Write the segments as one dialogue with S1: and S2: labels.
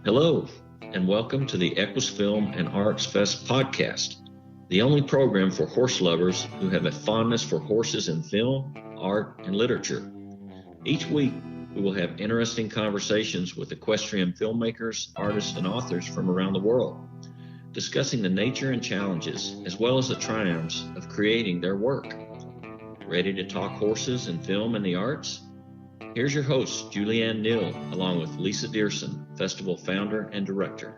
S1: Hello, and welcome to the Equus Film and Arts Fest podcast, the only program for horse lovers who have a fondness for horses in film, art, and literature. Each week, we will have interesting conversations with equestrian filmmakers, artists, and authors from around the world, discussing the nature and challenges, as well as the triumphs of creating their work. Ready to talk horses and film and the arts? Here's your host, Julianne Neal, along with Lisa Dearson, festival founder and director.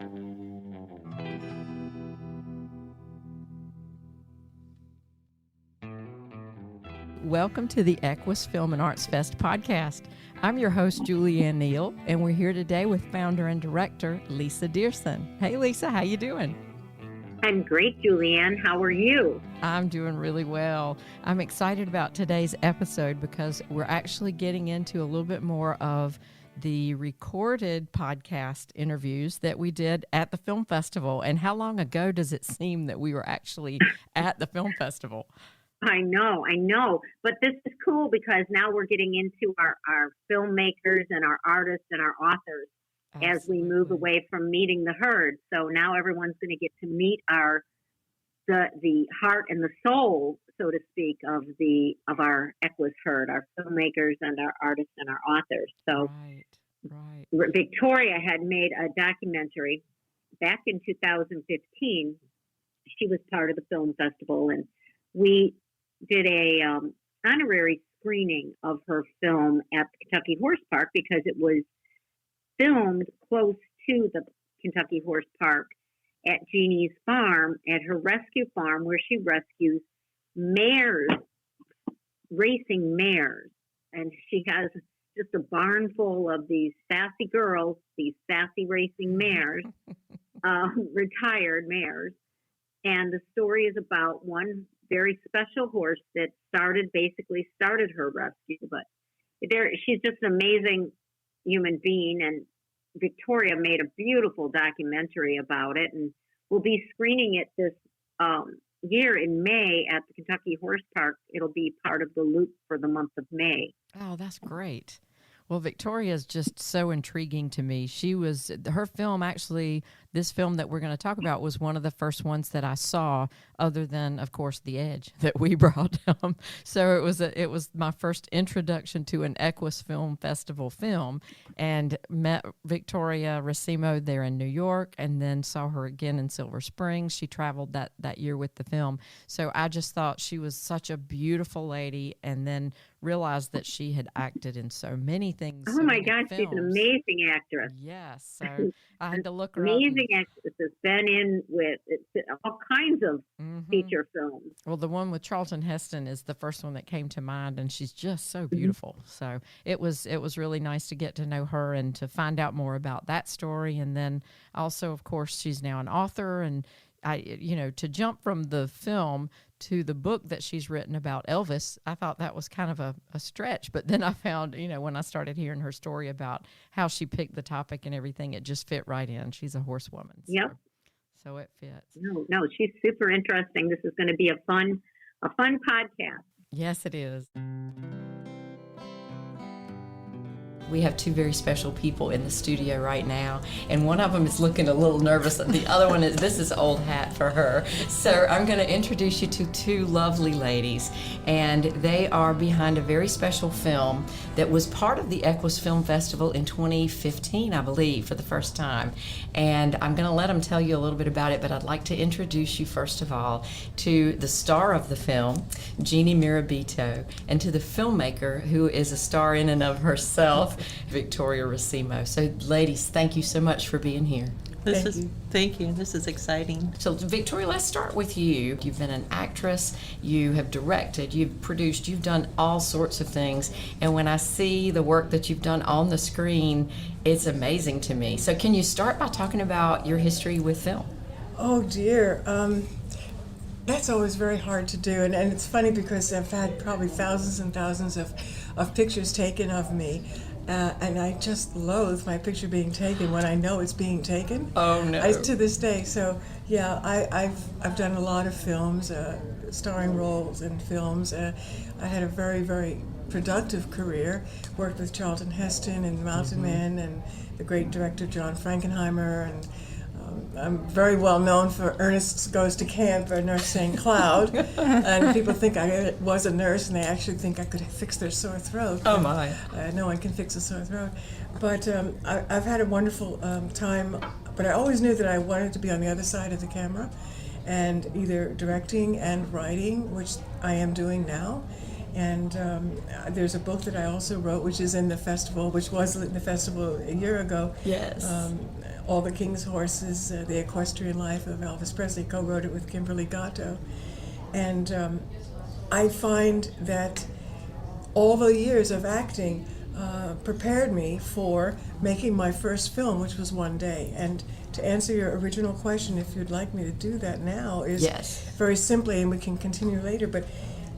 S2: Welcome to the Equus Film and Arts Fest podcast. I'm your host, Julianne Neal, and we're here today with founder and director, Lisa Dearson. Hey, Lisa, how you doing?
S3: I'm great, Julianne. How are you?
S2: I'm doing really well. I'm excited about today's episode because we're actually getting into a little bit more of the recorded podcast interviews that we did at the film festival. And how long ago does it seem that we were actually at the film festival?
S3: I know. But this is cool because now we're getting into our filmmakers and our artists and our authors. Absolutely. As we move away from meeting the herd. So now everyone's going to get to meet the heart and the soul, so to speak, of our Equus herd, our filmmakers and our artists and our authors. So right. Victoria had made a documentary back in 2015. She was part of the film festival, and we did a honorary screening of her film at the Kentucky Horse Park because it was filmed close to the Kentucky Horse Park at Jeanne's farm, at her rescue farm, where she rescues mares, racing mares. And she has just a barn full of these sassy girls, these sassy racing mares, retired mares. And the story is about one very special horse that started her rescue. But she's just an amazing human being, and Victoria made a beautiful documentary about it, and we'll be screening it this year in May at the Kentucky Horse Park. It'll be part of the loop for the month of May.
S2: Oh, that's great. Well, Victoria is just so intriguing to me. Her film, actually, this film that we're going to talk about was one of the first ones that I saw, other than, of course, The Edge that we brought. So it was my first introduction to an Equus Film Festival film, and met Victoria Racimo there in New York, and then saw her again in Silver Springs. She traveled that year with the film. So I just thought she was such a beautiful lady, and then realized that she had acted in so many things.
S3: Oh my gosh, she's an amazing actress.
S2: Yes, so I had to look her up.
S3: Amazing actress has been in with all kinds of feature films.
S2: Well, the one with Charlton Heston is the first one that came to mind, and she's just so beautiful. So it was really nice to get to know her and to find out more about that story. And then also, of course, she's now an author, and to jump from the film to the book that she's written about Elvis, I thought that was kind of a stretch. But then I found, when I started hearing her story about how she picked the topic and everything, it just fit right in. She's a horsewoman.
S3: Yep.
S2: So it fits.
S3: No, she's super interesting. This is going to be a fun podcast.
S2: Yes, it is. We have two very special people in the studio right now, and one of them is looking a little nervous. The other one this is old hat for her. So I'm going to introduce you to two lovely ladies, and they are behind a very special film that was part of the Equus Film Festival in 2015, I believe, for the first time. And I'm going to let them tell you a little bit about it, but I'd like to introduce you first of all to the star of the film, Jeanne Mirabito, and to the filmmaker, who is a star in and of herself, Victoria Racimo. So, ladies, thank you so much for being here.
S4: Thank you. This is exciting.
S2: So, Victoria, let's start with you. You've been an actress, you have directed, you've produced, you've done all sorts of things. And when I see the work that you've done on the screen, it's amazing to me. So, can you start by talking about your history with film?
S5: Oh, dear. That's always very hard to do. And it's funny because I've had probably thousands and thousands of pictures taken of me. and I just loathe my picture being taken when I know it's being taken.
S2: Oh no!
S5: To this day. So yeah, I've done a lot of films, starring roles in films. I had a very, very productive career. Worked with Charlton Heston and Mountain Men and the great director John Frankenheimer, and I'm very well known for Ernest Goes to Camp, a Nurse St. Cloud. And people think I was a nurse, and they actually think I could fix their sore throat.
S2: Oh my!
S5: No one can fix a sore throat. But I've had a wonderful time, but I always knew that I wanted to be on the other side of the camera, and either directing and writing, which I am doing now. And there's a book that I also wrote, which is in the festival, which was in the festival a year ago.
S2: Yes.
S5: All the King's Horses, the Equestrian Life of Elvis Presley, co-wrote it with Kimberly Gatto. And I find that all the years of acting prepared me for making my first film, which was One Day. And to answer your original question, if you'd like me to do that now, is
S2: Yes.
S5: very simply, and we can continue later, but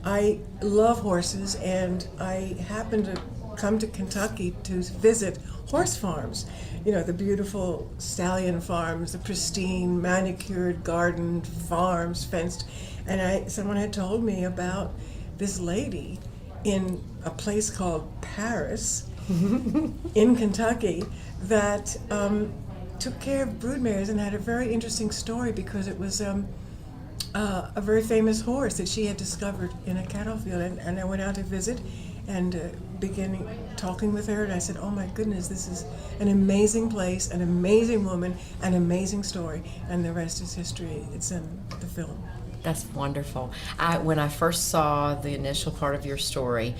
S5: I love horses, and I happened to come to Kentucky to visit horse farms. You know, the beautiful stallion farms, the pristine, manicured, gardened farms, fenced. And someone had told me about this lady in a place called Paris in Kentucky that took care of broodmares and had a very interesting story, because it was a very famous horse that she had discovered in a cattle field. And I went out to visit and began talking with her, and I said, oh my goodness, this is an amazing place, an amazing woman, an amazing story, and the rest is history. It's in the film.
S2: That's wonderful. When I first saw the initial part of your story,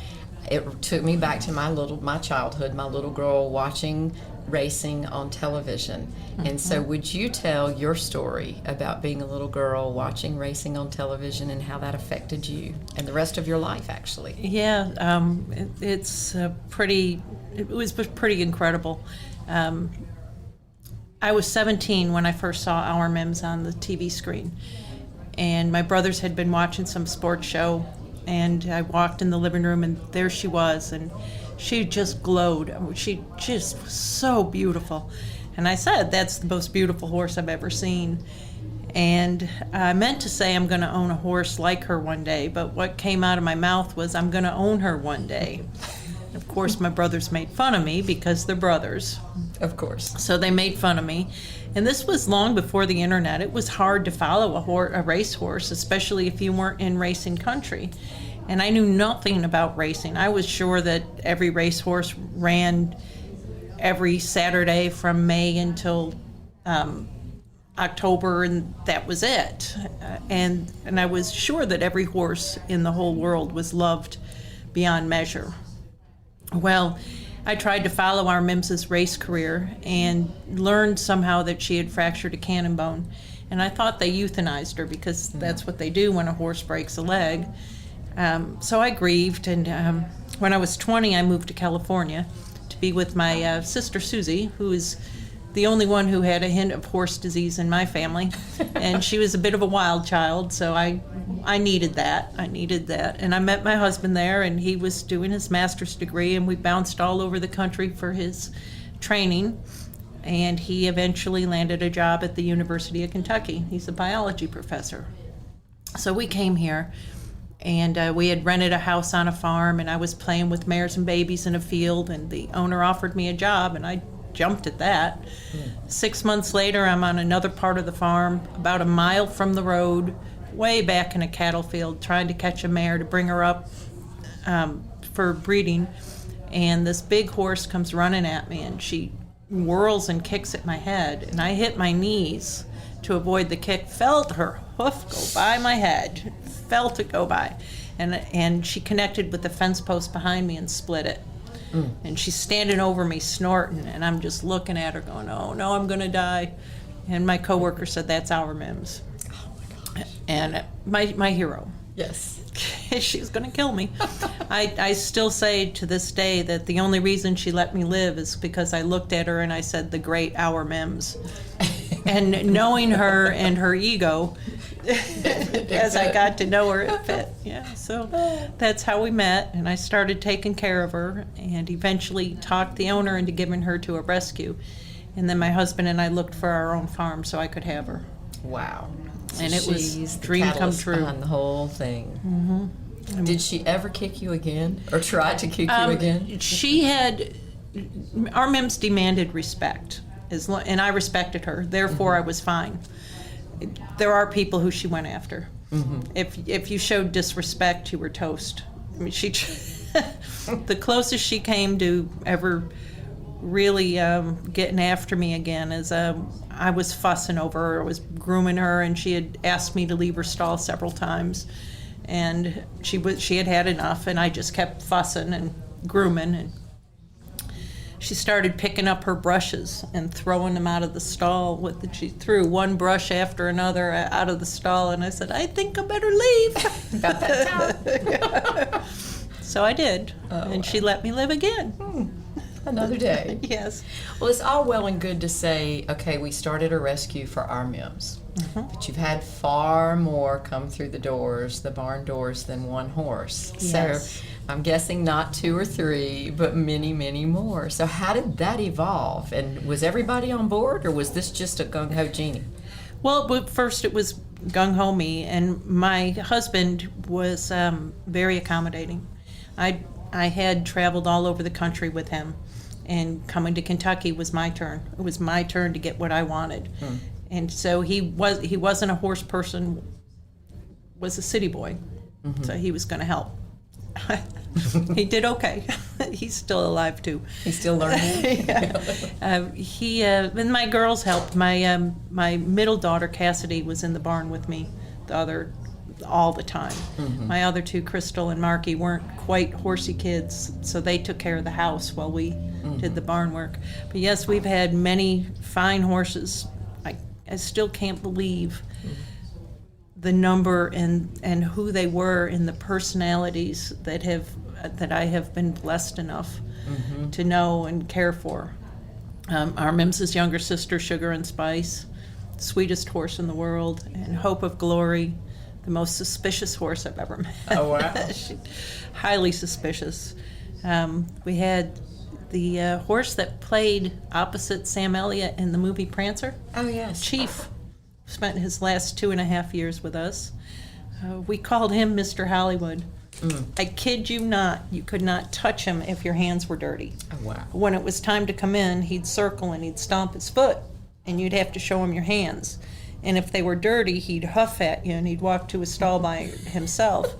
S2: it took me back to my childhood, my little girl watching racing on television. And so would you tell your story about being a little girl watching racing on television and how that affected you and the rest of your life, actually?
S4: Yeah, it was pretty incredible. I was 17 when I first saw Our Mims on the TV screen, and my brothers had been watching some sports show, and I walked in the living room, and there she was, and she just glowed. She just was so beautiful. And I said, that's the most beautiful horse I've ever seen. And I meant to say I'm going to own a horse like her one day, but what came out of my mouth was I'm going to own her one day. Of course, my brothers made fun of me because they're brothers.
S2: Of course.
S4: So they made fun of me. And this was long before the internet. It was hard to follow a racehorse, especially if you weren't in racing country. And I knew nothing about racing. I was sure that every racehorse ran every Saturday from May until October, and that was it. And I was sure that every horse in the whole world was loved beyond measure. Well, I tried to follow our Mims's race career and learned somehow that she had fractured a cannon bone. And I thought they euthanized her because that's what they do when a horse breaks a leg. So I grieved, and when I was 20, I moved to California to be with my sister Susie, who is the only one who had a hint of horse disease in my family. And she was a bit of a wild child, so I needed that. And I met my husband there, and he was doing his master's degree, and we bounced all over the country for his training. And he eventually landed a job at the University of Kentucky. He's a biology professor. So we came here, and we had rented a house on a farm, and I was playing with mares and babies in a field, and the owner offered me a job, and I jumped at that. 6 months later, I'm on another part of the farm, about a mile from the road, way back in a cattle field, trying to catch a mare to bring her up for breeding. And this big horse comes running at me, and she whirls and kicks at my head, and I hit my knees to avoid the kick, felt her hoof go by my head, felt it go by, and she connected with the fence post behind me and split it. And she's standing over me snorting, and I'm just looking at her going, oh no, I'm gonna die. And my coworker said, that's Our Mims.
S2: Oh my gosh.
S4: And my hero.
S2: Yes.
S4: She's gonna kill me. I still say to this day that the only reason she let me live is because I looked at her and I said, the great Our Mims. And knowing her and her ego, as I got to know her, it fit. Yeah, so that's how we met, and I started taking care of her, and eventually talked the owner into giving her to a rescue. And then my husband and I looked for our own farm so I could have her.
S2: Wow.
S4: And it was
S2: She's
S4: a dream come true.
S2: behind the whole thing. Mm-hmm. Did she ever kick you again, or try to kick you again?
S4: She had. Our Mims demanded respect, and I respected her. Therefore, I was fine. There are people who she went after. If you showed disrespect, you were toast. I mean, she. The closest she came to ever really getting after me again is I was fussing over her. I was grooming her, and she had asked me to leave her stall several times, and she had enough, and I just kept fussing and grooming, and she started picking up her brushes and throwing them out of the stall. She threw one brush after another out of the stall, and I said, I think I better leave.
S2: About that time.
S4: So I did, and she let me live again.
S2: Another day.
S4: Yes.
S2: Well, it's all well and good to say, okay, we started a rescue for our Mims, but you've had far more come through the barn doors, than one horse.
S4: Yes.
S2: So I'm guessing not 2 or 3, but many, many more. So how did that evolve? And was everybody on board, or was this just a gung-ho Jeannie?
S4: Well, but first it was gung-ho me, and my husband was very accommodating. I had traveled all over the country with him, and coming to Kentucky was my turn. It was my turn to get what I wanted. And so he wasn't a horse person, was a city boy. So he was going to help. He did okay. He's still alive too.
S2: He's still learning.
S4: And my girls helped. My middle daughter Cassidy was in the barn with me all the time. My other 2, Crystal and Marky, weren't quite horsey kids, so they took care of the house while we did the barn work. But yes, we've had many fine horses. I still can't believe the number and who they were, and the personalities that I have been blessed enough to know and care for. Our Mims's younger sister, Sugar and Spice, sweetest horse in the world, and Hope of Glory, the most suspicious horse I've ever met.
S2: Oh, wow.
S4: Highly suspicious. We had the horse that played opposite Sam Elliott in the movie Prancer.
S2: Oh, yes.
S4: Chief. Spent his last 2.5 years with us. We called him Mr. Hollywood. I kid you not, you could not touch him if your hands were dirty.
S2: Oh, wow.
S4: When it was time to come in, he'd circle and he'd stomp his foot, and you'd have to show him your hands. And if they were dirty, he'd huff at you, and he'd walk to a stall by himself.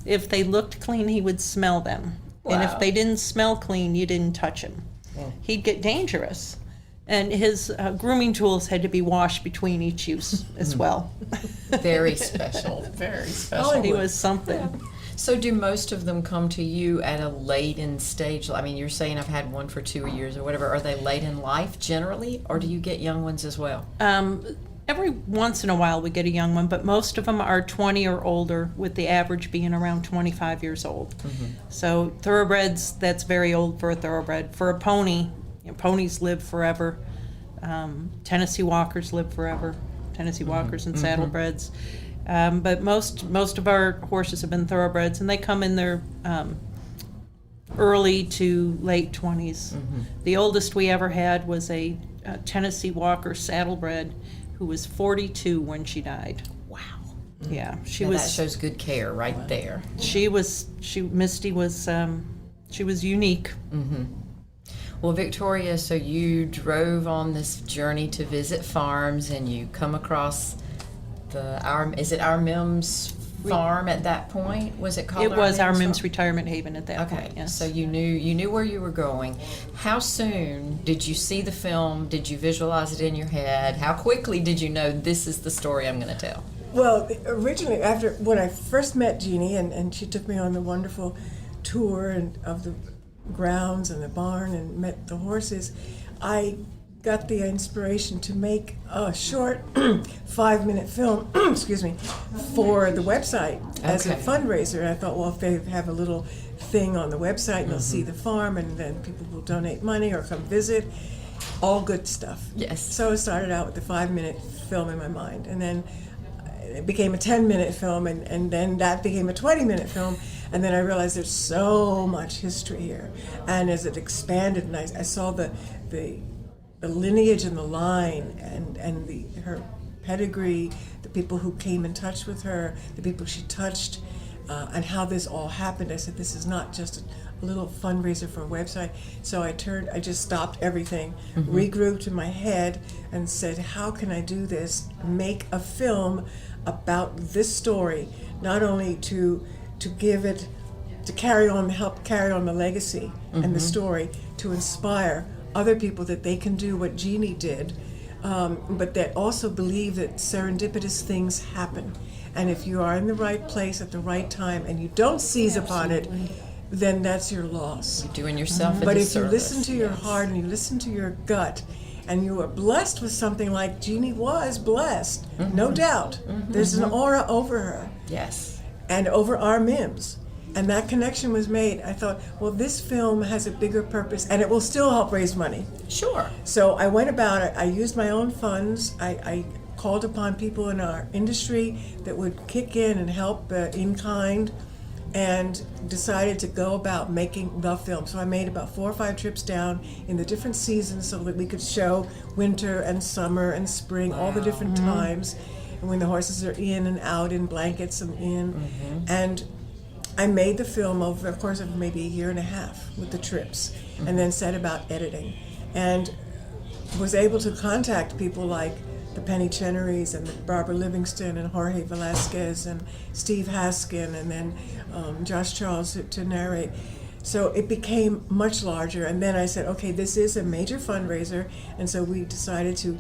S4: If they looked clean, he would smell them.
S2: Wow.
S4: And if they didn't smell clean, you didn't touch him. He'd get dangerous. And his grooming tools had to be washed between each use as well.
S2: Very special. Very special.
S4: He was something.
S2: So do most of them come to you at a late in stage? I mean, you're saying I've had one for 2 years or whatever. Are they late in life generally, or do you get young ones as well?
S4: Every once in a while we get a young one, but most of them are 20 or older, with the average being around 25 years old. So thoroughbreds, that's very old for a thoroughbred. For a pony, ponies live forever. Tennessee Walkers live forever. Tennessee Walkers and saddlebreds. But most of our horses have been thoroughbreds, and they come in their early to late 20s. The oldest we ever had was a Tennessee Walker saddlebred who was 42 when she died.
S2: Wow.
S4: Yeah,
S2: That shows good care right there.
S4: Misty was unique.
S2: Well, Victoria, so you drove on this journey to visit farms, and you come across is it our Mims farm at that point? Was it called?
S4: It was our Mims
S2: farm?
S4: Retirement Haven at that point. Yes.
S2: So you knew where you were going. How soon did you see the film? Did you visualize it in your head? How quickly did you know this is the story I'm going to tell?
S5: Well, originally, when I first met Jeannie, and she took me on the wonderful tour of the grounds and the barn and met the horses, I got the inspiration to make a short 5-minute film, excuse me, for the website as a fundraiser. And I thought, well, if they have a little thing on the website, and they'll see the farm, and then people will donate money or come visit. All good stuff.
S2: Yes.
S5: So I started out with the 5-minute film in my mind, and then it became a 10-minute film, and then that became a 20-minute film. And then I realized there's so much history here. And as it expanded, and I saw the lineage and the line and her pedigree, the people who came in touch with her, the people she touched, and how this all happened. I said, this is not just a little fundraiser for a website. So I just stopped everything, regrouped in my head, and said, how can I do this? Make a film about this story, not only to give it, to help carry on the legacy and the story, to inspire other people that they can do what Jeanne did, but that also believe that serendipitous things happen. And if you are in the right place at the right time and you don't seize upon it, then that's your loss.
S2: You're doing yourself a
S5: But
S2: disservice.
S5: if you listen to your heart and you listen to your gut, and you are blessed with something like Jeanne was blessed, no doubt. There's an aura over her.
S2: Yes.
S5: And over our MIMS. And that connection was made. I thought, well, this film has a bigger purpose, and it will still help raise money.
S2: Sure.
S5: So I went about it. I used my own funds. I called upon people in our industry that would kick in and help in kind, and decided to go about making the film. So I made about 4 or 5 trips down in the different seasons so that we could show winter and summer and spring, all the different times, and when the horses are in and out in blankets and in. And I made the film over the course of maybe a year and a half with the trips, and then set about editing, and was able to contact people like the Penny Chenerys and Barbara Livingston and Jorge Velasquez and Steve Haskin, and then Josh Charles to narrate. So it became much larger, and then I said, okay, this is a major fundraiser, and so we decided to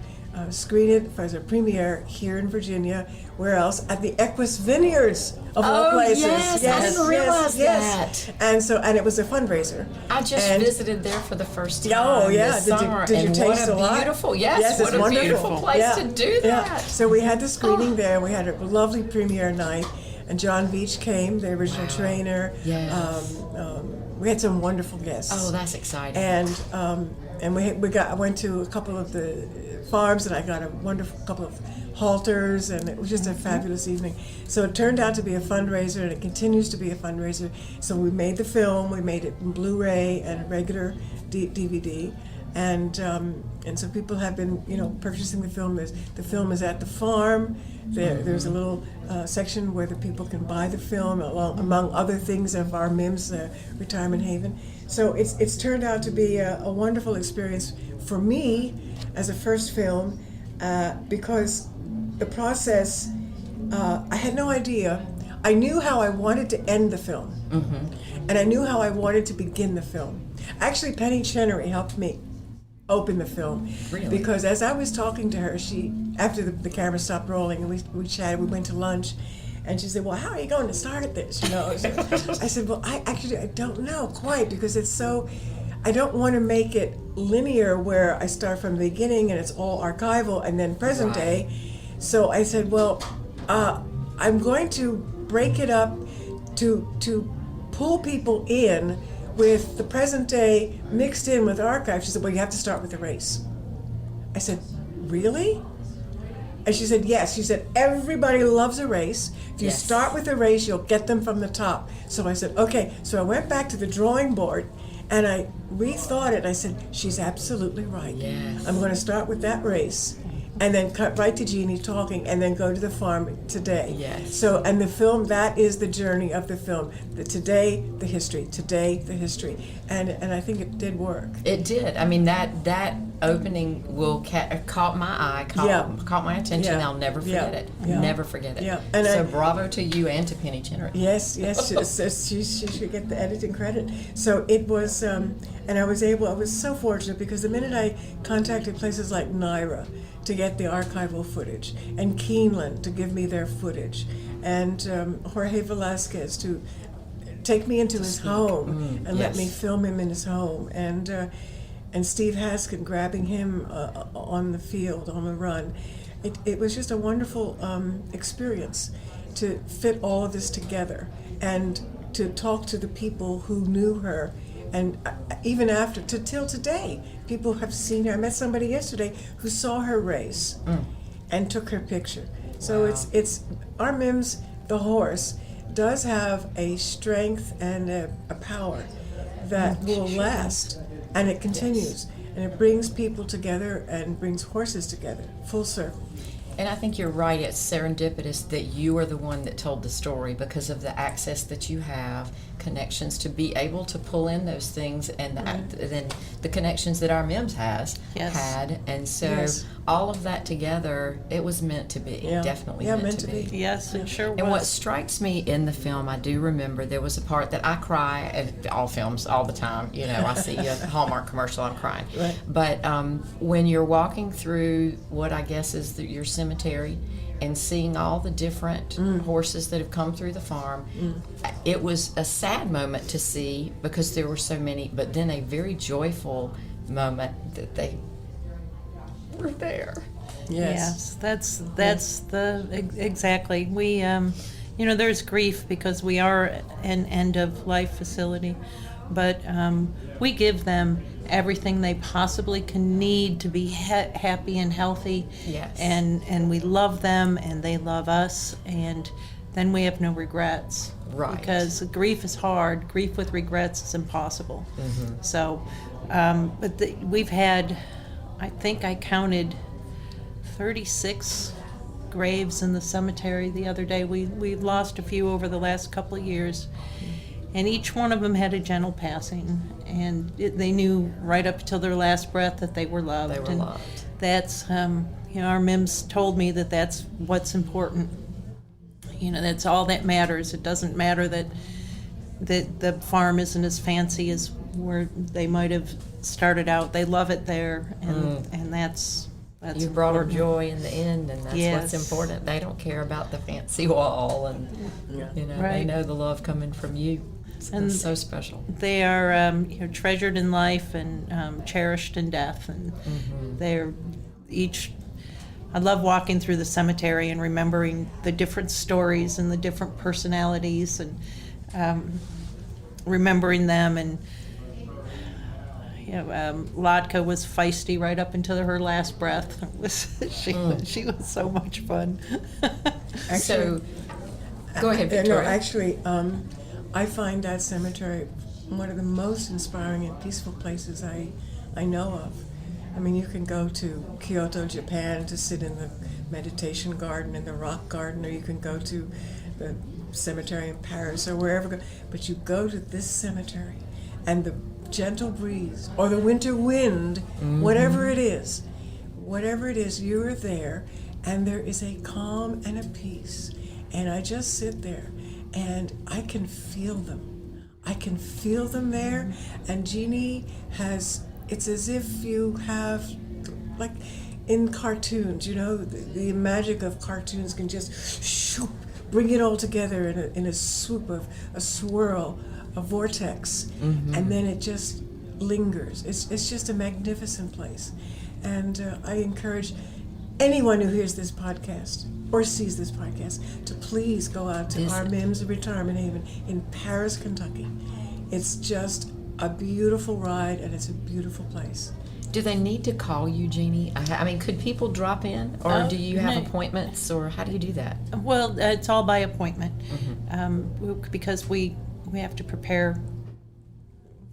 S5: screen it as a premiere here in Virginia. Where else? At the Equus Vineyards of all places.
S2: Yes, I didn't realize that.
S5: And it was a fundraiser.
S2: I just visited there for the first time.
S5: Oh yeah,
S2: this summer,
S5: did you taste a lot?
S2: Beautiful, yes,
S5: it's
S2: what a
S5: wonderful.
S2: beautiful place to do that.
S5: Yeah. So we had the screening there. We had a lovely premiere night, and John Beach came, the original trainer.
S2: Yes.
S5: We had some wonderful guests.
S2: Oh, that's exciting.
S5: And I went to a couple of the farms, and I got a wonderful couple of halters, and it was just a fabulous evening. So it turned out to be a fundraiser, and it continues to be a fundraiser. So we made the film, we made it in Blu-ray and regular DVD, and so people have been, purchasing the film. The film is at the farm. There's a little section where the people can buy the film, among other things of our MIMS retirement haven. So it's turned out to be a wonderful experience for me as a first film, because the process, I had no idea. I knew how I wanted to end the film, and I knew how I wanted to begin the film. Actually, Penny Chenery helped me open the film.
S2: Really?
S5: Because as I was talking to her, after the camera stopped rolling and we chatted, we went to lunch, and she said, well, how are you going to start this? I said, well, I don't know quite, because it's so, I don't want to make it linear where I start from the beginning and it's all archival and then present day. So I said, well, I'm going to break it up to pull people in with the present day mixed in with archive. She said, well, you have to start with the race. I said, really? And she said, yes. She said, everybody loves a race. If you start with a race, you'll get them from the top. So I said, okay. So I went back to the drawing board, and I rethought it. I said, she's absolutely right.
S2: Yes.
S5: I'm going to start with that race, and then cut right to Jeanne talking, and then go to the farm today.
S2: Yes.
S5: So, and the film, that is the journey of the film. The today, the history. Today, the history. And I think it did work.
S2: It did. I mean, that opening caught my eye, caught my attention.
S5: Yeah.
S2: I'll never forget it.
S5: Yeah.
S2: Never forget it.
S5: Yeah. And
S2: so bravo to you and to Penny Chenery.
S5: Yes, she should get the editing credit. So it was, and I was so fortunate, because the minute I contacted places like NYRA to get the archival footage, and Keeneland to give me their footage, and Jorge Velasquez to take me into his home and let me film him in his home, and Steve Haskin grabbing him on the field, on the run. It was just a wonderful experience to fit all of this together and to talk to the people who knew her. And even after, till today, people have seen her. I met somebody yesterday who saw her race and took her picture. So
S2: Wow.
S5: it's our Mims, the horse, does have a strength and a power that will last, and it continues, and it brings people together and brings horses together, full circle.
S2: And I think you're right. It's serendipitous that you are the one that told the story because of the access that you have, connections to be able to pull in those things, and then the connections that our Mims had, and so all of that together, it was meant to be. Definitely meant to be.
S4: Yes, it sure was.
S2: And what strikes me in the film, I do remember there was a part that I cry at all films all the time. You know, I see a Hallmark commercial, I'm crying.
S5: Right.
S2: But when you're walking through what I guess is your cemetery and seeing all the different horses that have come through the farm, it was a sad moment to see because there were so many, but then a very joyful moment that they were there.
S5: Yes.
S4: That's exactly. We there's grief because we are an end of life facility, but we give them everything they possibly can need to be happy and healthy.
S2: Yes.
S4: And we love them and they love us, and then we have no regrets.
S2: Right.
S4: Because grief is hard. Grief with regrets is impossible.
S2: Mm-hmm.
S4: So, we've had, I think I counted 36 graves in the cemetery the other day. We've lost a few over the last couple of years, and each one of them had a gentle passing, and they knew right up till their last breath that they were loved.
S2: They were
S4: and
S2: loved.
S4: That's, our Mims told me that that's what's important. That's all that matters. It doesn't matter that the farm isn't as fancy as where they might have started out. They love it there, and that's
S2: You brought her
S4: important.
S2: joy in the end, and that's
S4: Yes.
S2: what's important. They don't care about the fancy wall, and they
S4: Right.
S2: know the love coming from you.
S4: And
S2: It's so special.
S4: They are treasured in life and cherished in death, and they're each. I love walking through the cemetery and remembering the different stories and the different personalities, and remembering them. And Latka was feisty right up until her last breath. She was so much fun.
S2: So, go ahead,
S5: No,
S2: Victoria.
S5: actually, I find that cemetery one of the most inspiring and peaceful places I know of. I mean, you can go to Kyoto, Japan to sit in the meditation garden in the rock garden, or you can go to the cemetery in Paris or wherever, but you go to this cemetery and the gentle breeze or the winter wind, whatever it is, you are there, and there is a calm and a peace. And I just sit there and I can feel them. I can feel them there. And Jeannie it's as if you have, like in cartoons, the magic of cartoons can just shoop, bring it all together in a swoop of a swirl, a vortex, and then it just lingers. It's just a magnificent place. And I encourage anyone who hears this podcast or sees this podcast to please go out to our Mims Retirement Haven in Paris, Kentucky. It's just a beautiful ride, and it's a beautiful place.
S2: Do they need to call you, Jeannie? I mean, could people drop in, or do you have
S4: No.
S2: appointments, or how do you do that?
S4: Well, it's all by appointment, because we have to prepare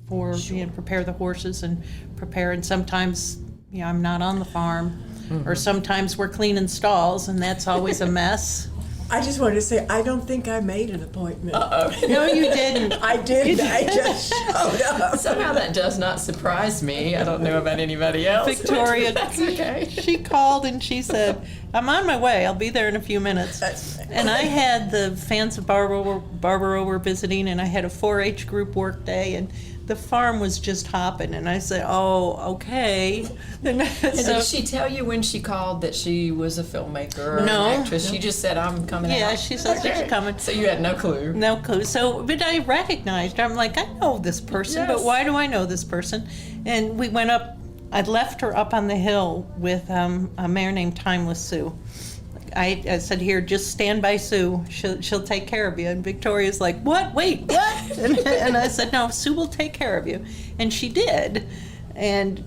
S4: for prepare the horses and prepare. And sometimes I'm not on the farm, or sometimes we're cleaning stalls, and that's always a mess.
S5: I just wanted to say, I don't think I made an appointment.
S4: No, you didn't.
S5: I did. I just showed up.
S2: Somehow that does not surprise me. I don't know about anybody else.
S4: Victoria,
S2: That's okay.
S4: She called and she said, "I'm on my way. I'll be there in a few minutes." And I had the fans of Barbaro were visiting, and I had a 4-H group work day, and the farm was just hopping. And I said, "Oh, okay." And
S2: Did she tell you when she called that she was a filmmaker or
S4: No.
S2: an actress? She just said, "I'm coming out."
S4: Yeah, she said she's coming.
S2: So you had no clue.
S4: No clue. So, but I recognized her. I'm like, I know this person, but
S2: Yes.
S4: why do I know this person? And we went up. I'd left her up on the hill with a mare named Timeless Sue. I said, "Here, just stand by Sue. She'll take care of you." And Victoria's like, "What? Wait, what?" And I said, "No, Sue will take care of you." And she did. And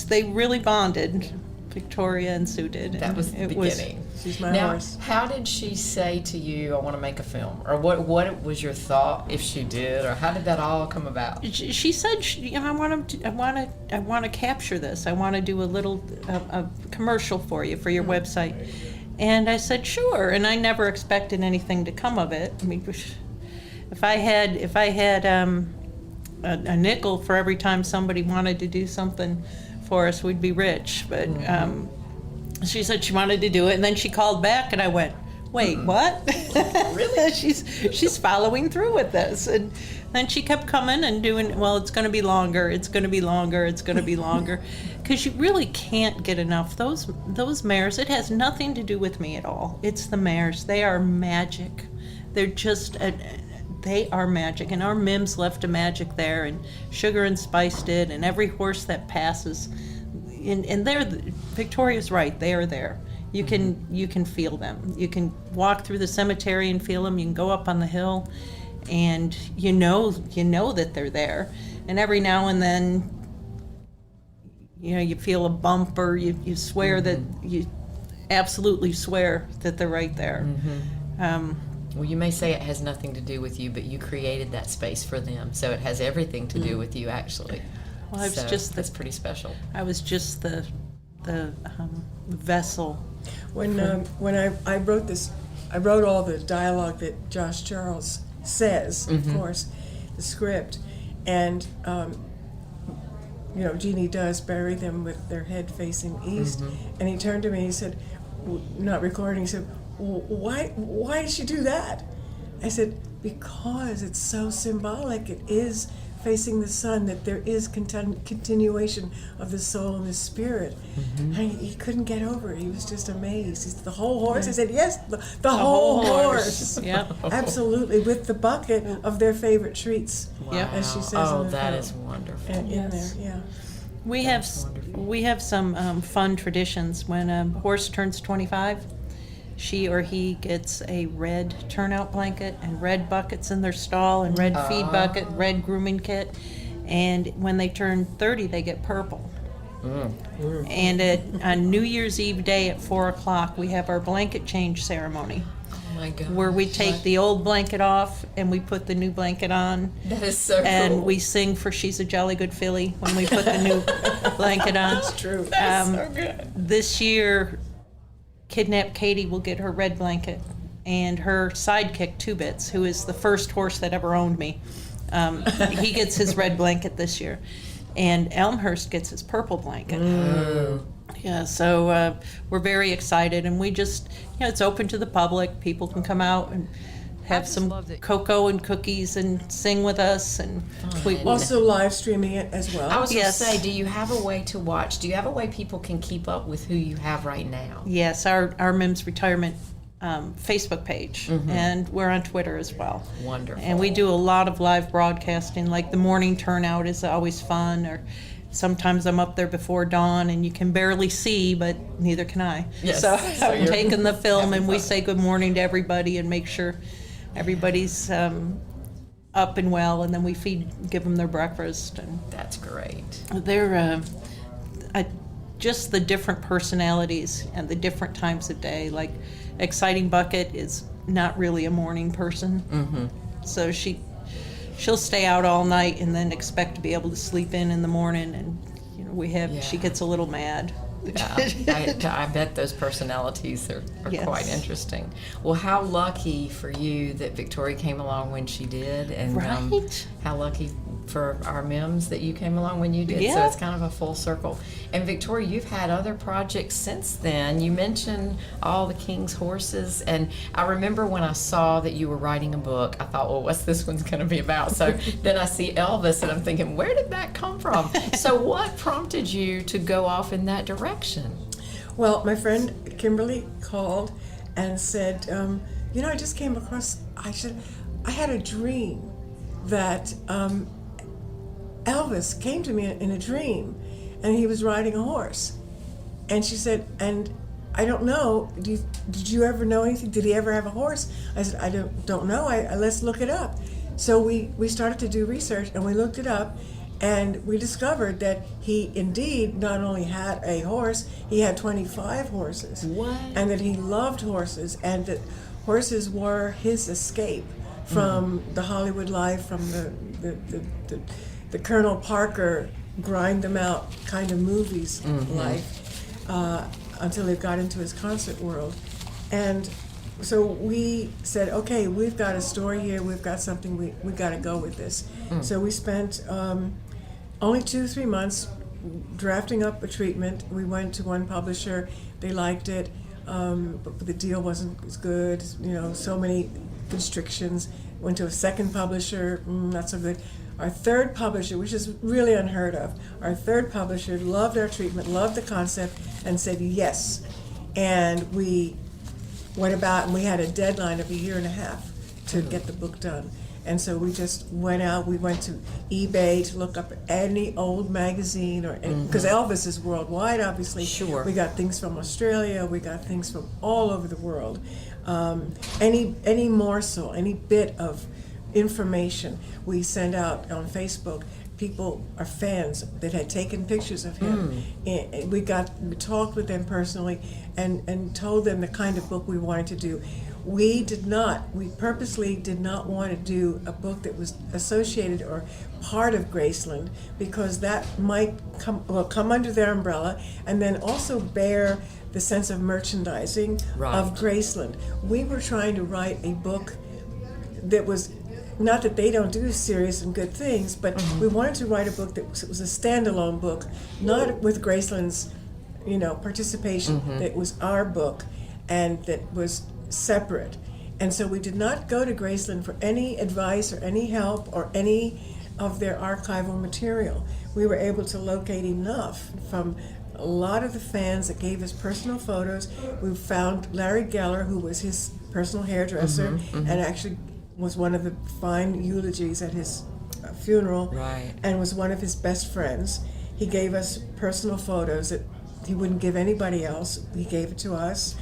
S4: they really bonded. Victoria and Sue did.
S2: That was the beginning.
S5: She's my
S2: Now,
S5: horse.
S2: how did she say to you, "I want to make a film," or what was your thought if she did, or how did that all come about?
S4: She said, "I want to capture this. I want to do a commercial for you for your website." And I said, "Sure." And I never expected anything to come of it. I mean, if I had a nickel for every time somebody wanted to do something for us, we'd be rich. But she said she wanted to do it, and then she called back, and I went, "Wait, what?" Really? she's following through with this, and then she kept coming and doing. Well, it's going to be longer. It's going to be longer. It's going to be longer, because you really can't get enough. Those mares. It has nothing to do with me at all. It's the mares. They are magic. They're just. They are magic, and our Mims left a magic there, and Sugar and Spice did, and every horse that passes, and they're Victoria's right. They are there. You can feel them. You can walk through the cemetery and feel them. You can go up on the hill, and you know that they're there. And every now and then, you feel a bump, or you swear that you absolutely swear that they're right there.
S2: Well, you may say it has nothing to do with you, but you created that space for them, so it has everything to do with you, actually.
S4: Well, I was
S2: that's pretty special.
S4: I was just the vessel.
S5: When I wrote this, I wrote all the dialogue that Josh Charles says, of course, the script, and Jeannie does bury them with their head facing east, and he turned to me and he said, not recording, he said, why did she do that? I said, because it's so symbolic. It is facing the sun, that there is continuation of the soul and the spirit. And he couldn't get over it. He was just amazed. He said, the whole horse? I said, yes, the whole horse.
S4: Yeah.
S5: Absolutely, with the bucket of their favorite treats, as she says in the film.
S2: That is wonderful.
S5: And in there, yeah.
S4: We have some fun traditions. When a horse turns 25, she or he gets a red turnout blanket and red buckets in their stall and red feed bucket, red grooming kit. And when they turn 30, they get purple. And on New Year's Eve day at 4 o'clock, we have our blanket change ceremony.
S2: Oh my God.
S4: Where we take the old blanket off and we put the new blanket on.
S2: That is so cool.
S4: And we sing for She's a Jolly Good Filly when we put the new blanket on.
S5: That's true.
S2: That's so good.
S4: This year, Kidnapped Katie will get her red blanket, and her sidekick, Two Bits, who is the first horse that ever owned me, he gets his red blanket this year. And Elmhurst gets his purple blanket. Yeah, so we're very excited, and we just, it's open to the public. People can come out and have some cocoa and cookies and sing with us. And we
S5: Also live streaming it as well.
S2: I was going to
S4: Yes.
S2: say, do you have a way to watch? Do you have a way people can keep up with who you have right now?
S4: Yes, our Mims Retirement Facebook page, and we're on Twitter as well.
S2: Wonderful.
S4: And we do a lot of live broadcasting, like the morning turnout is always fun, or sometimes I'm up there before dawn and you can barely see, but neither can I.
S2: Yes.
S4: So
S2: So
S4: I'm
S2: you're
S4: taking the film and we
S2: having fun.
S4: say good morning to everybody and make sure everybody's up and well, and then we give them their breakfast. And
S2: That's great.
S4: they're just the different personalities and the different times of day. Like Exciting Bucket is not really a morning person, so she'll stay out all night and then expect to be able to sleep in the morning. And she gets a little mad.
S2: I bet those personalities are
S4: Yes.
S2: quite interesting. Well, how lucky for you that Victoria came along when she did, and
S4: Right.
S2: how lucky for our Mims that you came along when you did. So
S4: Yeah.
S2: it's kind of a full circle. And Victoria, you've had other projects since then. You mentioned all the King's horses, and I remember when I saw that you were writing a book, I thought, well, what's this one's going to be about? So then I see Elvis, and I'm thinking, where did that come from? So what prompted you to go off in that direction?
S5: Well, my friend Kimberly called and said, I just came across, I had a dream that Elvis came to me in a dream, and he was riding a horse. And she said, and I don't know, did you ever know anything? Did he ever have a horse? I said, I don't know, let's look it up. So we started to do research, and we looked it up, And we discovered that he indeed not only had a horse, he had 25 horses.
S2: What?
S5: And that he loved horses, and that horses were his escape from the Hollywood life, from the Colonel Parker grind them out kind of movies life, until he got into his concert world. And so we said, okay, we've got a story here, we've got something, we got to go with this. So we spent only 2-3 months drafting up a treatment. We went to one publisher, they liked it, but the deal wasn't as good, so many constrictions. Went to a second publisher, not so good. Our third publisher, which is really unheard of, our third publisher loved our treatment, loved the concept, and said yes. And we went about, and we had a deadline of 1.5 years to get the book done. And so we just went out, we went to eBay to look up any old magazine, or because Elvis is worldwide, obviously.
S2: Sure.
S5: We got things from Australia, we got things from all over the world. Any morsel, any bit of information we send out on Facebook. People are fans that had taken pictures of him. And we talked with them personally and told them the kind of book we wanted to do. We purposely did not want to do a book that was associated or part of Graceland, because that might come under their umbrella, and then also bear the sense of merchandising of Graceland. We were trying to write a book that was, not that they don't do serious and good things, but we wanted to write a book that was a standalone book, not with Graceland's, participation. That was our book, and that was separate. And so we did not go to Graceland for any advice or any help or any of their archival material. We were able to locate enough from a lot of the fans that gave us personal photos. We found Larry Geller, who was his personal hairdresser, and actually was one of the fine eulogies at his funeral, and was one of his best friends. He gave us personal photos that he wouldn't give anybody else. He gave it to us.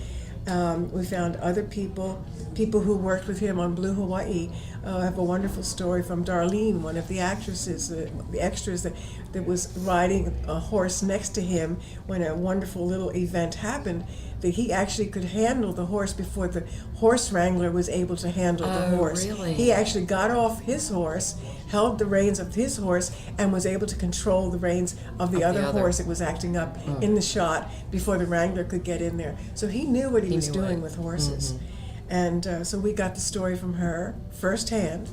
S5: We found other people who worked with him on Blue Hawaii. I have a wonderful story from Darlene, one of the actresses, the extras that was riding a horse next to him when a wonderful little event happened, that he actually could handle the horse before the horse wrangler was able to handle the horse.
S2: Really?
S5: He actually got off his horse, held the reins of his horse, and was able to control the reins of the other horse that was acting up in the shot before the wrangler could get in there. So he knew what he was doing with horses. And so we got the story from her firsthand.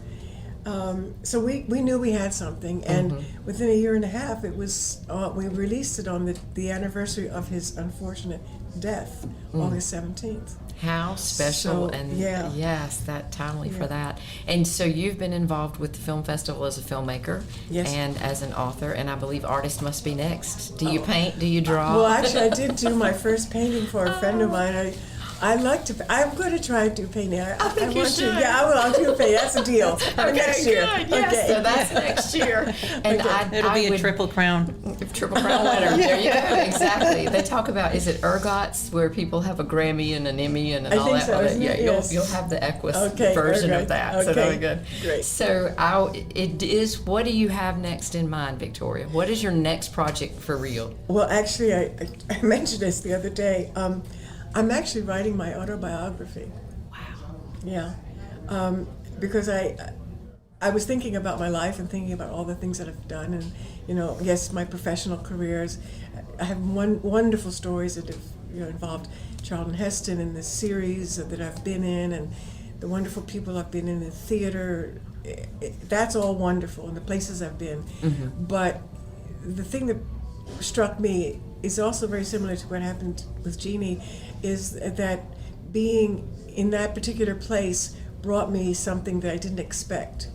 S5: So we knew we had something, and within 1.5 years, it was we released it on the anniversary of his unfortunate death, August 17th.
S2: How special,
S5: So,
S2: and
S5: yeah.
S2: yes, that timely for that. And so you've been involved with the film festival as a filmmaker,
S5: Yes.
S2: and as an author, and I believe artist must be next. Do you paint? Do you draw?
S5: Well, actually, I did do my first painting for a friend of mine. I'm going to try and do painting. I
S2: think you
S5: want
S2: should.
S5: to. Yeah, I will. I'll do painting. That's a deal. For next year.
S2: Good. Yes,
S5: Okay.
S2: so that's next year. And
S4: It'll be a triple crown.
S2: Triple crown winner. There you go. Exactly. They talk about, is it ergots, where people have a Grammy and an Emmy and all
S5: think
S2: that?
S5: so, isn't it?
S2: Yeah,
S5: Yes.
S2: you'll have the Equus
S5: Okay,
S2: version
S5: ergot.
S2: of that. So
S5: Okay,
S2: very good.
S5: great.
S2: So what do you have next in mind, Victoria? What is your next project for real?
S5: Well, actually, I mentioned this the other day. I'm actually writing my autobiography.
S2: Wow.
S5: Yeah, because I was thinking about my life and thinking about all the things that I've done, and yes, my professional careers. I have wonderful stories that have involved Charlton Heston and the series that I've been in, and the wonderful people I've been in the theater. That's all wonderful, and the places I've been. But the thing that struck me is also very similar to what happened with Jeanne, is that being in that particular place brought me something that I didn't expect.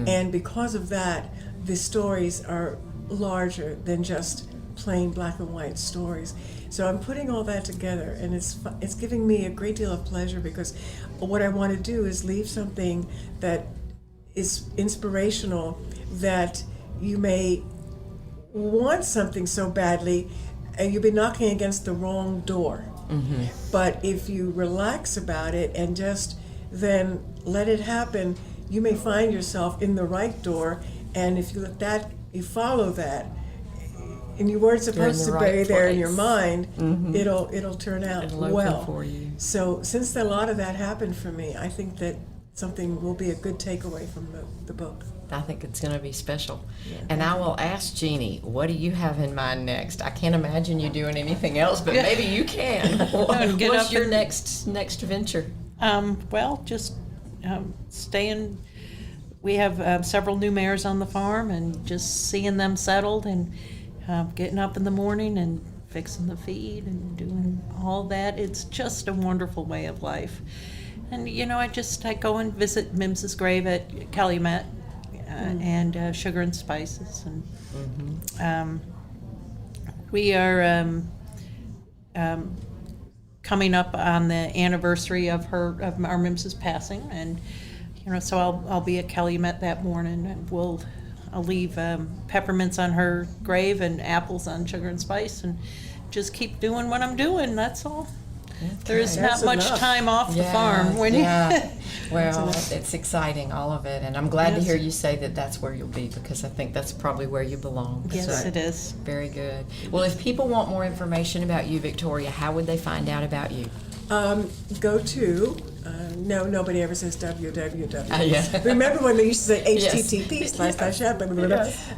S5: And because of that, the stories are larger than just plain black and white stories. So I'm putting all that together, and it's giving me a great deal of pleasure, because what I want to do is leave something that is inspirational, that you may want something so badly and you've been knocking against the wrong door. But if you relax about it and just then let it happen, you may find yourself in the right door, And if you follow that, and you weren't supposed to
S2: right
S5: be there in
S2: place.
S5: your mind, it'll turn out
S2: It'll open
S5: well
S2: for you.
S5: So since a lot of that happened for me, I think that something will be a good takeaway from the book.
S2: I think it's going to be special. And I will ask Jeannie, what do you have in mind next? I can't imagine you doing anything else, but maybe you can. What's your next venture?
S4: Well, just staying. We have several new mares on the farm, and just seeing them settled, and getting up in the morning and fixing the feed and doing all that. It's just a wonderful way of life. And I go and visit Mims's grave at Calumet, and Sugar and Spices, and we are coming up on the anniversary of our Mims's passing, and so I'll be at Calumet that morning, and I'll leave peppermints on her grave and apples on Sugar and Spice, and just keep doing what I'm doing. That's all. Okay. There's not much time off the farm when
S2: Well, it's exciting, all of it, and I'm glad to hear you say that that's where you'll be, because I think that's probably where you belong.
S4: Yes, it is.
S2: Very good. Well, if people want more information about you, Victoria, how would they find out about you?
S5: Go to nobody ever says www.
S2: Yeah.
S5: Remember when they used to say http//?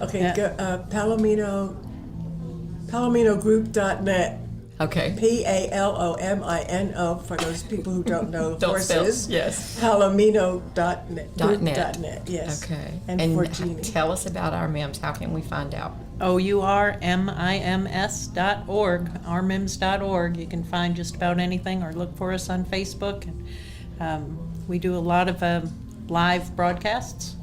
S5: Okay, go palominogroup.net.
S2: Okay.
S5: PALOMINO for those people who don't know horses.
S2: Yes.
S5: Palomino.net. Yes.
S2: Okay.
S5: And for Jeannie.
S2: Tell us about our MIMS. How can we find out?
S4: OURMIMS.org, ourmims.org. You can find just about anything, or look for us on Facebook. And we do a lot of live broadcasts,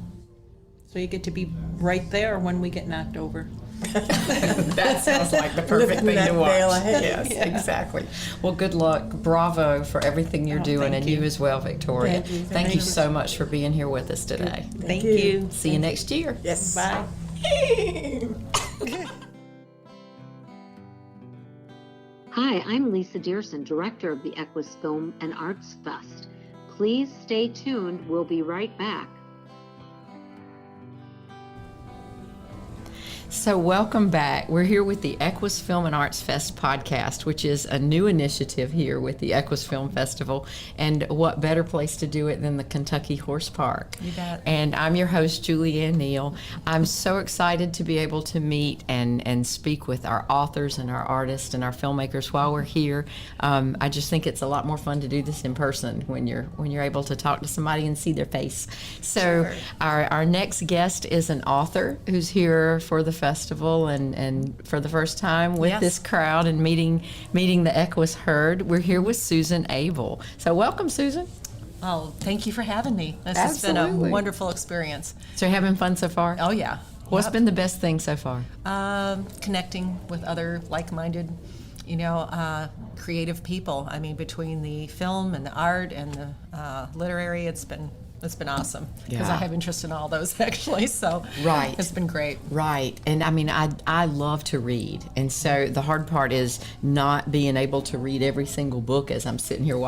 S4: so you get to be right there when we get knocked over.
S2: That sounds like the perfect thing to watch. Yes, exactly. Well, good luck. Bravo for everything you're doing, and you as well, Victoria. Thank you so much for being here with us today.
S4: Thank you.
S2: See you next year.
S5: Yes.
S4: Bye.
S6: Hi, I'm Lisa Dearson, Director of the Equus Film and Arts Fest. Please stay tuned. We'll be right back.
S2: So welcome back. We're here with the Equus Film and Arts Fest podcast, which is a new initiative here with the Equus Film Festival. And what better place to do it than the Kentucky Horse Park?
S7: You bet.
S2: And I'm your host, Julianne Neal. I'm so excited to be able to meet and speak with our authors and our artists and our filmmakers while we're here. I just think it's a lot more fun to do this in person when you're able to talk to somebody and see their face. So
S7: Sure.
S2: our next guest is an author who's here for the festival and for the first time with
S7: Yes.
S2: this crowd and meeting the Equus herd. We're here with Susan Abel. So welcome, Susan.
S7: Oh, thank you for having me. This has been a
S2: Absolutely.
S7: wonderful experience.
S2: So you're having fun so far?
S7: Oh, yeah.
S2: What's
S7: Yep.
S2: been the best thing so far?
S7: Connecting with other like-minded, creative people. I mean, between the film and the art and the literary, it's been awesome, because
S2: Yeah.
S7: I have interest in all those actually. So
S2: Right.
S7: it's been great.
S2: Right. And I mean, I love to read. And so the hard part is not being able to read every single book as I'm sitting here,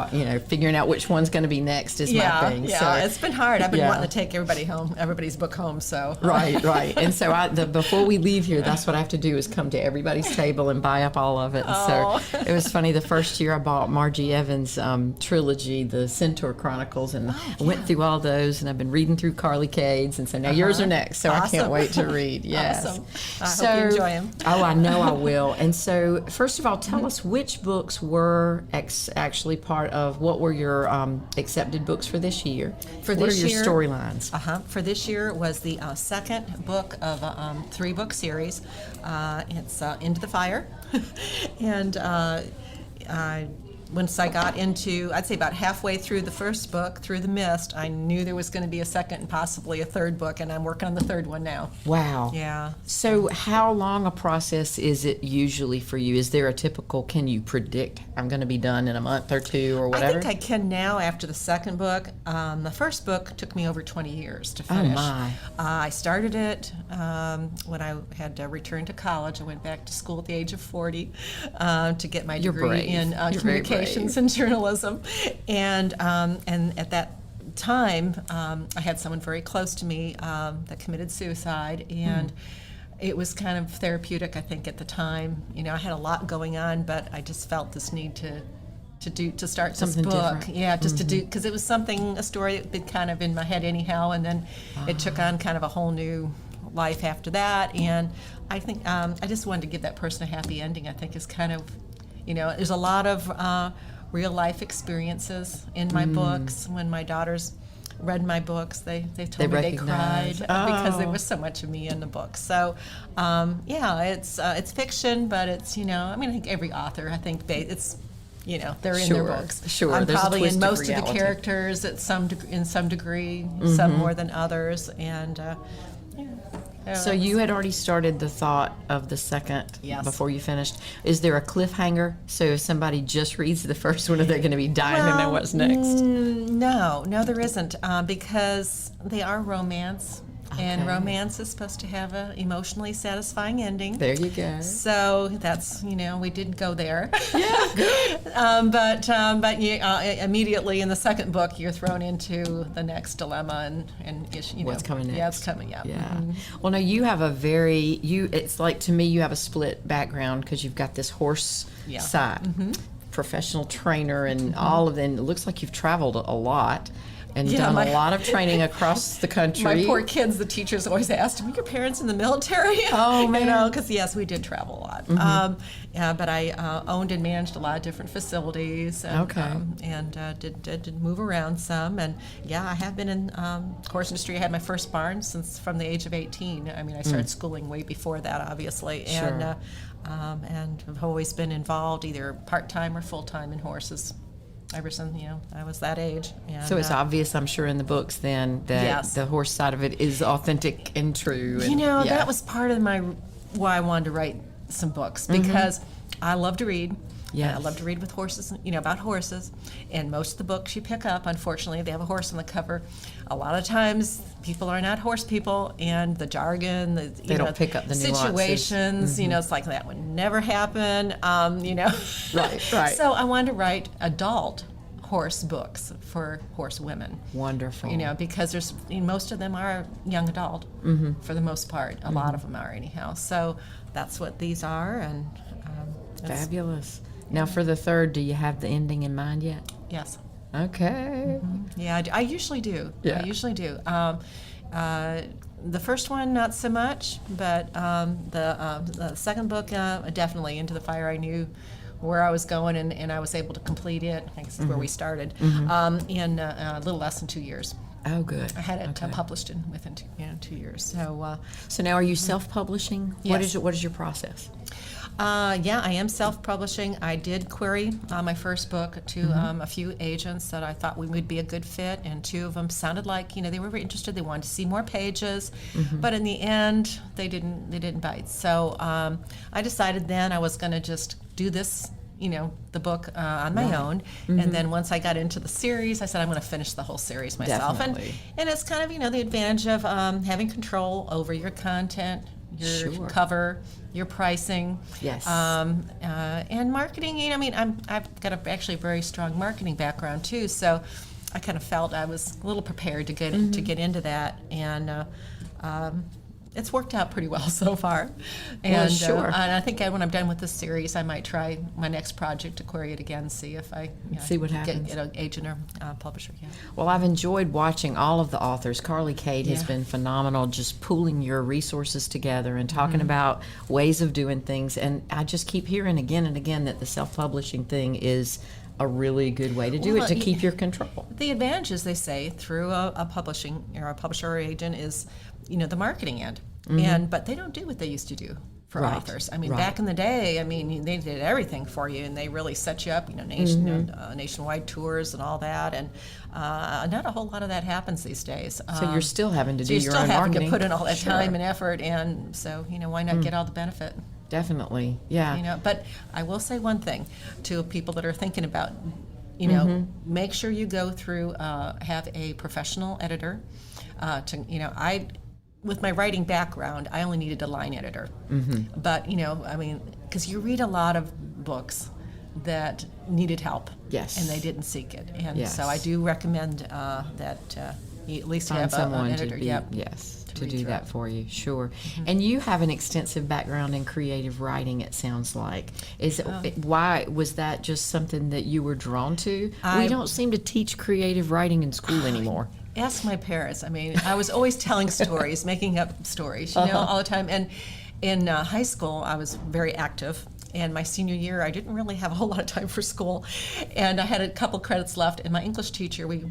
S2: figuring out which one's going to be next is my thing.
S7: Yeah,
S2: So,
S7: it's been hard. I've been
S2: yeah.
S7: wanting to take everybody's book home. So
S2: Right. And so before we leave here, that's what I have to do is come to everybody's table and buy up all of it. And so it was funny. The first year I bought Margie Evans' trilogy, the Centaur Chronicles, and I went through all those, and I've been reading through Carly Cade's, and so now yours are next. So I can't
S7: Awesome.
S2: wait to read. Yes.
S7: Awesome. I hope you enjoy 'em.
S2: Oh, I know I will. And so, first of all, tell us which books were actually part of what were your accepted books for this year?
S7: For
S2: what
S7: this
S2: are your
S7: year-
S2: storylines?
S7: For this year was the second book of a three-book series. It's Into the Fire. And once I got into, I'd say about halfway through the first book, Through the Mist, I knew there was going to be a second and possibly a third book, and I'm working on the third one now.
S2: Wow.
S7: Yeah.
S2: So how long a process is it usually for you? Is there a typical, can you predict I'm going to be done in a month or two or whatever?
S7: I think I can now after the second book. The first book took me over 20 years to finish.
S2: my.
S7: I started it when I had returned to college. I went back to school at the age of 40 to get my
S2: You're
S7: degree
S2: brave.
S7: in
S2: You're very
S7: communications and journalism. And at that time, I had someone very close to me that committed suicide, and it was kind of therapeutic, I think, at the time. You know, I had a lot going on, but I just felt this need to start
S2: Something
S7: this book.
S2: different.
S7: Yeah, just to do, because it was a story that had been kind of in my head anyhow, and then it took on kind of a whole new life after that. And I think I just wanted to give that person a happy ending. I think is kind of, you know, there's a lot of real life experiences in my books. When my daughters read my books, they told me they cried because there was so much of me in the book. So yeah, it's fiction, but it's, you know, I mean, I think every author, I think it's, you know, they're in their books.
S2: Sure,
S7: I'm
S2: there's a
S7: probably
S2: twist
S7: in
S2: of
S7: most of the
S2: reality.
S7: characters in some degree, some more than others, and yeah.
S2: So you had already started the thought of the second
S7: Yes.
S2: before you finished. Is there a cliffhanger? So if somebody just reads the first one, are they going to be dying to know what's next?
S7: No, there isn't, because they are romance, and
S2: Okay.
S7: romance is supposed to have an emotionally satisfying ending.
S2: There you go.
S7: So that's, you know, we didn't go there. Yeah, good. But you, immediately in the second book, you're thrown into the next dilemma and you know,
S2: What's coming next?
S7: Yeah, it's coming up.
S2: Yeah. Well, no, you have it's like, to me, you have a split background because you've got this horse
S7: Yeah.
S2: side, professional trainer, and all of them. It looks like you've traveled a lot and
S7: Yeah,
S2: done
S7: my-
S2: a lot of training across the country.
S7: My poor kids, the teachers always asked, were your parents in the military?
S2: Oh, man.
S7: You know, because yes, we did travel a lot. Yeah, but I owned and managed a lot of different facilities. And,
S2: Okay.
S7: Did move around some. And yeah, I have been in horse industry. I had my first barn from the age of 18. I mean, I started schooling way before that, obviously.
S2: Sure.
S7: And I've always been involved either part-time or full-time in horses ever since, you know, I was that age. And,
S2: So it's obvious, I'm sure, in the books then that
S7: Yes.
S2: the horse side of it is authentic and true. And,
S7: You know,
S2: yeah.
S7: that was part of why I wanted to write some books, because I love to read.
S2: Yes.
S7: I love to read with horses, you know, about horses. And most of the books you pick up, unfortunately, they have a horse on the cover. A lot of times, people are not horse people, and the jargon,
S2: They don't pick up the nuances.
S7: situations, you know, it's like that would never happen, you know.
S2: Right.
S7: So I wanted to write adult horse books for horse women.
S2: Wonderful.
S7: You know, because most of them are young adult for the most part. A lot of them are anyhow. So that's what these are, and that's-
S2: Fabulous. Now, for the third, do you have the ending in mind yet?
S7: yes,
S2: Okay.
S7: yeah, I usually do.
S2: Yeah.
S7: I usually do. The first one, not so much, but the second book, definitely Into the Fire. I knew where I was going, and I was able to complete it. I guess that's where we started in a little less than 2 years.
S2: Oh, good.
S7: I had it
S2: Okay.
S7: published within 2 years. So.
S2: So now, are you self-publishing?
S7: Yes.
S2: What is your process?
S7: Yeah, I am self-publishing. I did query my first book to a few agents that I thought we would be a good fit, and two of them sounded like, you know, they were very interested. They wanted to see more pages, but in the end, they didn't bite. So I decided then I was going to just do this, you know, the book on my own, and then once I got into the series, I said I'm going to finish the whole series myself.
S2: Definitely.
S7: And it's kind of, you know, the advantage of having control over your content, your
S2: Sure.
S7: cover, your pricing,
S2: Yes.
S7: and marketing. You know, I mean, I've got actually a very strong marketing background too, so I kind of felt I was a little prepared to get into that, and it's worked out pretty well so far. And,
S2: sure.
S7: and I think when I'm done with this series, I might try my next project to query it again, see if I
S2: See what happens.
S7: Get an agent or publisher. Yeah.
S2: Well, I've enjoyed watching all of the authors. Carly Cade has
S7: Yeah.
S2: been phenomenal, just pooling your resources together and talking about ways of doing things. And I just keep hearing again and again that the self-publishing thing is a really good way to do
S7: Well,
S2: it, to keep your control.
S7: The advantages, they say, through a publishing or a publisher or agent is, you know, the marketing end. But they don't do what they used to do for
S2: Right,
S7: authors. I mean,
S2: right.
S7: back in the day, I mean, they did everything for you, and they really set you up, you know, nationwide tours and all that. And not a whole lot of that happens these days.
S2: So you're still having to
S7: So
S2: do
S7: you're
S2: your
S7: still
S2: own
S7: having
S2: marketing.
S7: to put in all that
S2: Sure.
S7: time and effort, and so, you know, why not get all the benefit?
S2: Definitely, yeah.
S7: You know, but I will say one thing to people that are thinking about, you know, make sure you go through, have a professional editor. You know, with my writing background, I only needed a line editor. But, you know, I mean, because you read a lot of books, that needed help.
S2: Yes.
S7: And they didn't seek it. And
S2: Yes.
S7: so I do recommend that you at least
S2: Find
S7: have
S2: someone
S7: an editor.
S2: to be,
S7: Yep.
S2: yes, to
S7: read
S2: do
S7: through
S2: that
S7: it.
S2: for you, sure. And you have an extensive background in creative writing, it sounds like. Why was that just something that you were drawn to? We don't seem to teach creative writing in school anymore.
S7: Ask my parents. I mean, I was always telling stories, making up stories, all the time. And in high school, I was very active. And my senior year, I didn't really have a whole lot of time for school. And I had a couple credits left. And my English teacher, we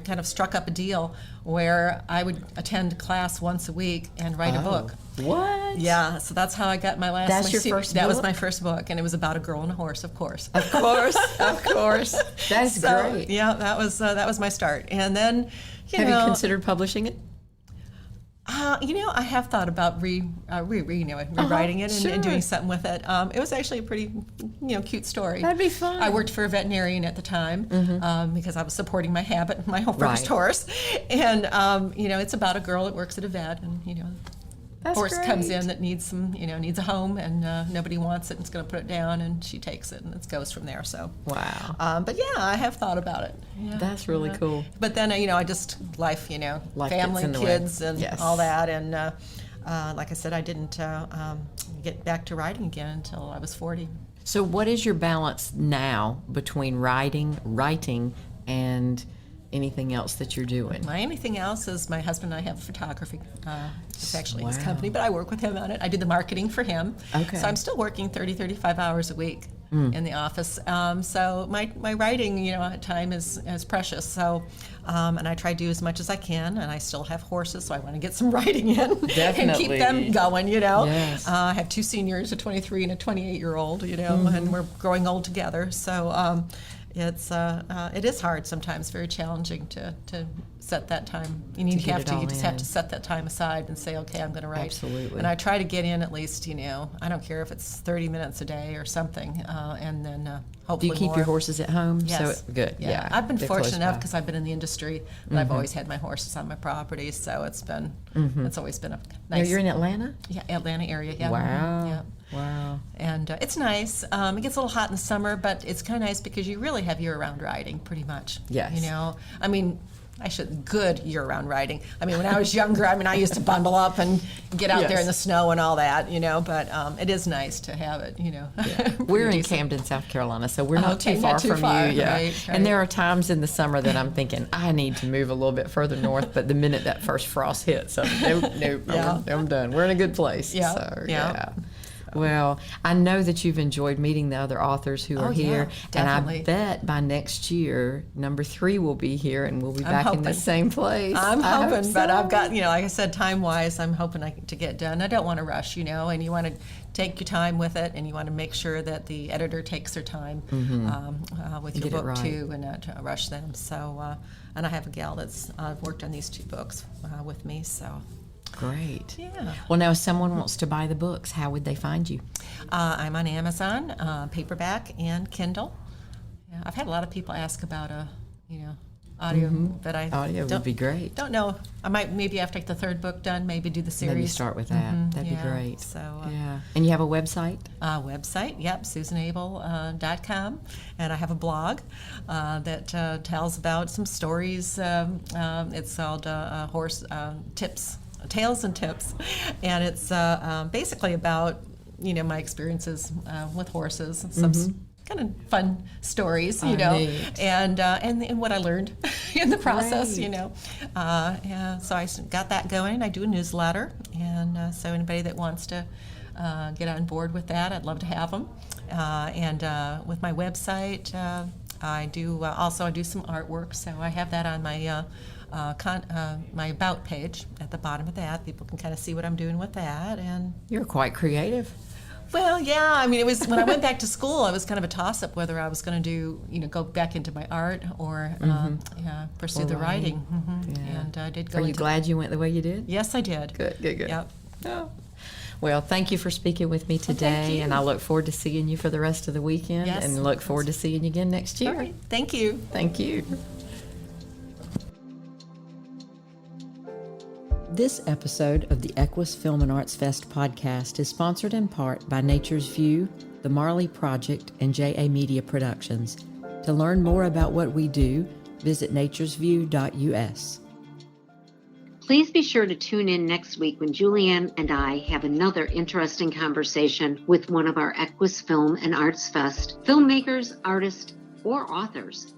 S7: kind of struck up a deal where I would attend class once a week and write a book.
S2: What?
S7: Yeah, so that's how I got my last.
S2: That's your first
S7: That was
S2: book?
S7: my first book, and it was about a girl and a horse, of course.
S2: Of course, of course. That's
S7: So,
S2: great.
S7: yeah, that was my start. And then,
S2: Have you considered publishing it?
S7: I have thought about rewriting it and doing something with it. It was actually a pretty, cute story.
S2: That'd be fun.
S7: I worked for a veterinarian at the time because I was supporting my habit, my first
S2: Right.
S7: horse, and it's about a girl that works at a vet, and
S2: That's
S7: horse
S2: great.
S7: comes in that needs needs a home, and nobody wants it, and it's going to put it down, and she takes it, and it goes from there. So
S2: Wow.
S7: but yeah, I have thought about it. Yeah,
S2: That's really cool.
S7: But then I just life,
S2: Life
S7: family,
S2: gets in the way.
S7: kids, and
S2: Yes.
S7: all that, and like I said, I didn't get back to writing again until I was 40.
S2: So what is your balance now between writing, and anything else that you're doing?
S7: Anything else is my husband and I have photography. It's actually his
S2: Wow.
S7: company, but I work with him on it. I do the marketing for him.
S2: Okay.
S7: So I'm still working 35 hours a week in the office. So my writing, time is precious. So, and I try to do as much as I can, and I still have horses, so I want to get some writing in and
S2: Definitely.
S7: keep them going,
S2: Yes.
S7: I have two seniors, a 23 and a 28-year-old, and we're growing old together. So, it is hard sometimes, very challenging to set that time. You
S2: get it all
S7: just have
S2: in.
S7: to set that time aside and say, okay, I'm going to write.
S2: Absolutely.
S7: And I try to get in at least, I don't care if it's 30 minutes a day or something, and then
S2: Do
S7: hopefully
S2: you keep
S7: more.
S2: your horses at home?
S7: Yes.
S2: So good. Yeah.
S7: I've been
S2: They're
S7: fortunate
S2: close
S7: enough
S2: by.
S7: because I've been in the industry that I've always had my horses on my property, so it's always been a
S2: Now
S7: nice.
S2: you're in Atlanta?
S7: Yeah, Atlanta area. Yeah.
S2: Wow.
S7: Yeah.
S2: Wow.
S7: And it's nice. It gets a little hot in the summer, but it's kind of nice because you really have year-round riding, pretty much.
S2: Yes.
S7: Good year-round riding. When I was younger, I used to bundle up and get out there
S2: Yes.
S7: in the snow and all that, but it is nice to have it,
S2: We're in Camden, South Carolina, so we're not
S7: Okay,
S2: too
S7: not
S2: far
S7: too
S2: from
S7: far,
S2: you. Yeah.
S7: right.
S2: And there are times in the summer that I'm thinking I need to move a little bit further north, but the minute that first frost hits, nope,
S7: Yeah.
S2: I'm done. We're in a good place.
S7: Yeah,
S2: So,
S7: yeah.
S2: Well, I know that you've enjoyed meeting the other authors who are
S7: Oh, yeah,
S2: here, and I
S7: definitely.
S2: bet by next year, number 3 will be here, and we'll be
S7: I'm
S2: back in
S7: hoping.
S2: the same place.
S7: I'm
S2: I hope
S7: hoping, but
S2: so.
S7: I've got, like I said, time-wise, I'm hoping to get done. I don't want to rush, and you want to take your time with it, and you want to make sure that the editor takes their time with your
S2: Get it
S7: book,
S2: right.
S7: too, and not rush them. So, and I have a gal that's worked on these 2 books with me, so.
S2: Great.
S7: Yeah.
S2: Well, now, if someone wants to buy the books, how would they find you?
S7: I'm on Amazon, paperback and Kindle. Yeah, I've had a lot of people ask about audio, but I
S2: Audio would be great.
S7: Don't know. I might maybe after I get the 3rd book done, maybe do the series.
S2: Maybe start with that. That'd
S7: yeah.
S2: be great.
S7: So,
S2: yeah. And you have a website?
S7: Website, yep, susanabel.com, and I have a blog that tells about some stories. It's called Horse Tips, Tales and Tips, and it's basically about my experiences with horses, some kind of fun stories,
S2: Neat.
S7: and what I learned in the process,
S2: Great.
S7: Yeah, so I got that going. I do a newsletter, and so anybody that wants to get on board with that, I'd love to have them. And with my website, I do I do some artwork, so I have that on my my about page at the bottom of that. People can kind of see what I'm doing with that, and
S2: You're quite creative.
S7: well, yeah. It was when I went back to school. I was kind of a toss-up whether I was going to do, go back into my art or pursue
S2: Or
S7: the
S2: writing.
S7: writing.
S2: Yeah.
S7: And I did go.
S2: Are you
S7: into,
S2: glad you went the way you did?
S7: Yes, I did.
S2: Good.
S7: Yep.
S2: Oh. Well, thank you for speaking with me today,
S7: you.
S2: and I look forward to seeing you for the rest of the weekend,
S7: Yes.
S2: and look forward to seeing you again next year.
S7: All right. Thank you.
S2: Thank you. This episode of the Equus Film and Arts Fest podcast is sponsored in part by Nature's View, the Marley Project, and JA Media Productions. To learn more about what we do, visit naturesview.us.
S6: Please be sure to tune in next week when Julianne and I have another interesting conversation with one of our Equus Film and Arts Fest filmmakers, artists, or authors.